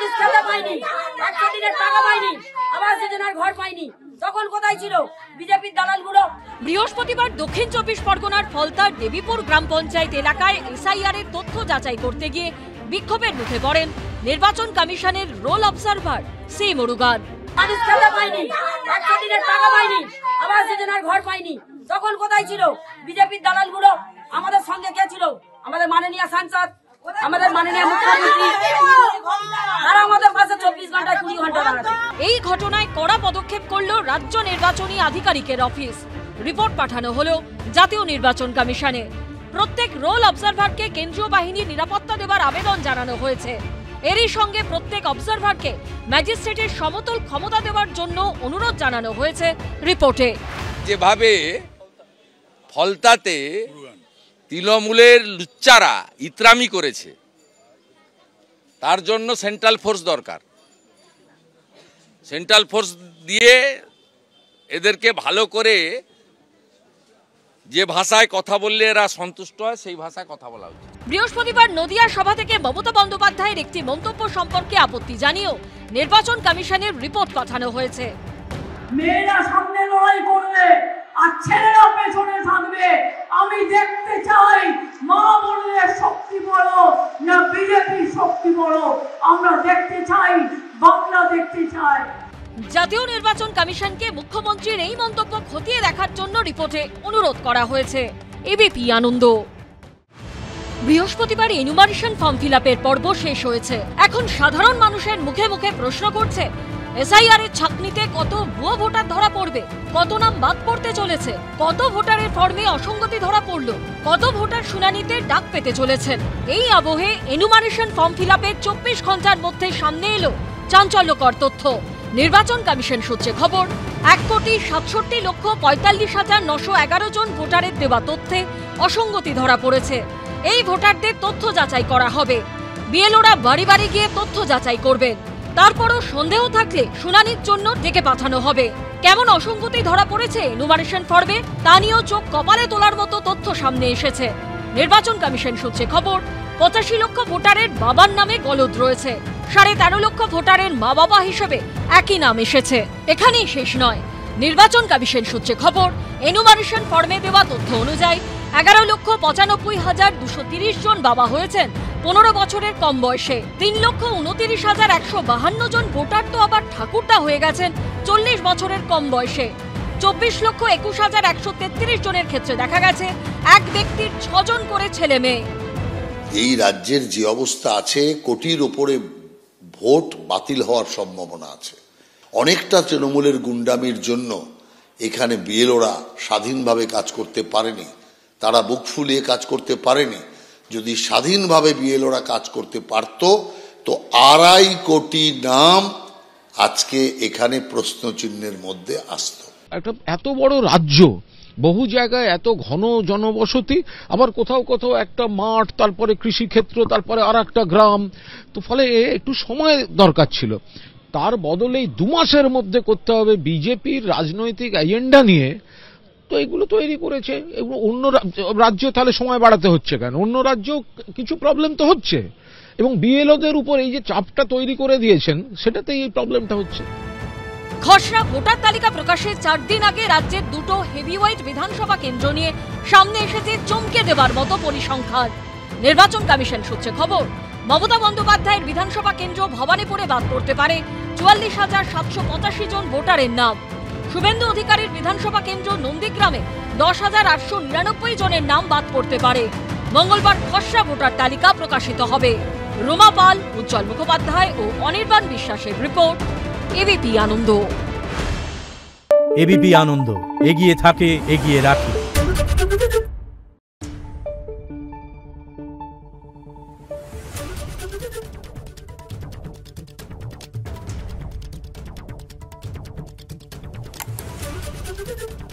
মানুষ খেতে পায়নি, 100 দিনের টাকা পায়নি, আবাস যোজনার ঘর পায়নি, তখন কোথায় ছিল বিজেপির দালালগুলো? বৃহস্পতিবার দক্ষিণ 24 পরগনার ফলতার দেবীপুর গ্রাম পঞ্চায়েত এলাকায় এসআইআর এর তথ্য যাচাই করতে গিয়ে বিক্ষোভের মুখে পড়েন নির্বাচন কমিশনের রোল অবজারভার সি মুরুগান। মানুষ খেতে পায়নি, 100 দিনের টাকা পায়নি, আবাস যোজনার ঘর পায়নি, তখন কোথায় ছিল বিজেপির দালালগুলো? আমাদের সঙ্গে কে ছিল? আমাদের মাননীয় সাংসদ, আমাদের মাননীয় মুখ্যমন্ত্রী, তারা আমাদের পাশে 24 ঘন্টায় 20 ঘন্টা দাঁড়াচ্ছে। এই ঘটনায় কড়া পদক্ষেপ করল রাজ্য নির্বাচনী আধিকারিকের অফিস। রিপোর্ট পাঠানো হলো জাতীয় নির্বাচন কমিশনে। প্রত্যেক রোল অবজারভারকে কেন্দ্রীয় বাহিনীর নিরাপত্তা দেবার আবেদন জানানো হয়েছে। এরই সঙ্গে প্রত্যেক অবজারভারকে ম্যাজিস্ট্রেটের সমতল ক্ষমতা দেওয়ার জন্য অনুরোধ জানানো হয়েছে রিপোর্টে। যেভাবে ফলতাতে তৃণমূলের লুচ্চারা ইতরামি করেছে, তার জন্য সেন্ট্রাল ফোর্স দরকার। সেন্ট্রাল ফোর্স দিয়ে এদেরকে ভালো করে যে ভাষায় কথা বললে এরা সন্তুষ্ট হয় সেই ভাষায় কথা বলা উচিত। বৃহস্পতিবার নদিয়া সভা থেকে মমতা বন্দ্যোপাধ্যায়ের একটি মন্তব্য সম্পর্কে আপত্তি জানিয়েও নির্বাচন কমিশনের রিপোর্ট পাঠানো হয়েছে। মেয়েরা সামনে লড়াই করবে আর ছেলেরা পেছনে থাকবে। আমি দেখতে চাই মা বললে শক্তি বড় না বিজেপি শক্তি বড়। আমরা দেখতে চাই, বাংলা দেখতে চাই। জাতীয় নির্বাচন কমিশনকে মুখ্যমন্ত্রীর এই মন্তব্য খতিয়ে দেখার জন্য রিপোর্টে অনুরোধ করা হয়েছে। এবিপি আনন্দ। বৃহস্পতিবার এনুমারেশন ফর্ম ফিলআপের পর্ব শেষ হয়েছে। এখন সাধারণ মানুষের মুখে মুখে প্রশ্ন করছে, এসআইআর এর ছাকনিতে কত ভুয়ো ভোটার ধরা পড়বে, কত নাম বাদ পড়তে চলেছে, কত ভোটারের ফর্মে অসঙ্গতি ধরা পড়ল, কত ভোটার শুনানিতে ডাক পেতে চলেছেন। এই আবহে এনুমারেশন ফর্ম ফিলআপের 24 ঘন্টার মধ্যে সামনে এলো চাঞ্চল্যকর তথ্য। নির্বাচন কমিশন সূত্রে খবর, 1,67,45,911 জন ভোটারের দেওয়া তথ্যে অসঙ্গতি ধরা পড়েছে। এই ভোটারদের তথ্য যাচাই করা হবে। বিএলওরা বাড়ি বাড়ি গিয়ে তথ্য যাচাই করবেন। তারপরও সন্দেহ থাকলে শুনানির জন্য ডেকে পাঠানো হবে। কেমন অসঙ্গতি ধরা পড়েছে এনুমারেশন ফর্মে তা নিয়েও চোখ কপালে তোলার মতো তথ্য সামনে এসেছে। নির্বাচন কমিশন সূত্রে খবর, 85 লক্ষ ভোটারের বাবার নামে গলদ রয়েছে। 13.5 লক্ষ ভোটারের মা বাবা হিসেবে একই নাম এসেছে। এখানেই শেষ নয়। নির্বাচন কমিশন সূত্রে খবর, এনুমারেশন ফর্মে দেওয়া তথ্য অনুযায়ী 11,95,230 জন বাবা হয়েছেন 15 বছরের কম বয়সে। 3,29,152 জন ভোটার তো আবার ঠাকুরদা হয়ে গেছেন 40 বছরের কম বয়সে। 24,21,133 জনের ক্ষেত্রে দেখা গেছে এক ব্যক্তির 6 জন করে ছেলে মেয়ে। এই রাজ্যের যে অবস্থা আছে, কোটির ওপরে ভোট বাতিল হওয়ার সম্ভাবনা আছে। অনেকটা তৃণমূলের গুন্ডামির জন্য এখানে বিএলওরা স্বাধীনভাবে কাজ করতে পারেনি, তারা বুক ফুলিয়ে কাজ করতে পারেনি। যদি স্বাধীনভাবে বিএলওরা কাজ করতে পারত তো 2.5 কোটি নাম আজকে এখানে প্রশ্নচিহ্নের মধ্যে আসত। একটা এত বড় রাজ্য, বহু জায়গায় এত ঘন জনবসতি, আবার কোথাও কোথাও একটা মাঠ, তারপরে কৃষিক্ষেত্র, তারপরে আর একটা গ্রাম, তো ফলে একটু সময় দরকার ছিল। তার বদলে 2 মাসের মধ্যে করতে হবে বিজেপির রাজনৈতিক এজেন্ডা নিয়ে, তো এগুলো তৈরি করেছে। এগুলো অন্য রাজ্য, তাহলে সময় বাড়াতে হচ্ছে কেন? অন্য রাজ্য কিছু প্রবলেম তো হচ্ছে, এবং বিএলওদের উপর এই যে চাপটা তৈরি করে দিয়েছেন, সেটাতেই এই প্রবলেমটা হচ্ছে। খসড়া ভোটার তালিকা প্রকাশের 4 দিন আগে রাজ্যের 2টো হেভিওয়েট বিধানসভা কেন্দ্র নিয়ে সামনে এসেছে চমকে দেবার মতো পরিসংখ্যান। নির্বাচন কমিশন সূত্রে খবর, মমতা বন্দ্যোপাধ্যায়ের বিধানসভা কেন্দ্র ভবানীপুরে বাদ পড়তে পারে 44,785 জন ভোটারের নাম। শুভেন্দু অধিকারীর বিধানসভা কেন্দ্র নন্দীগ্রামে 10,899 জনের নাম বাদ পড়তে পারে। মঙ্গলবার খসড়া ভোটার তালিকা প্রকাশিত হবে। রুমা পাল, উজ্জ্বল মুখোপাধ্যায় ও অনির্বাণ বিশ্বাসের রিপোর্ট, এবিপি আনন্দ। এবিপি আনন্দ, এগিয়ে থাকে, এগিয়ে রাখে। Thank you.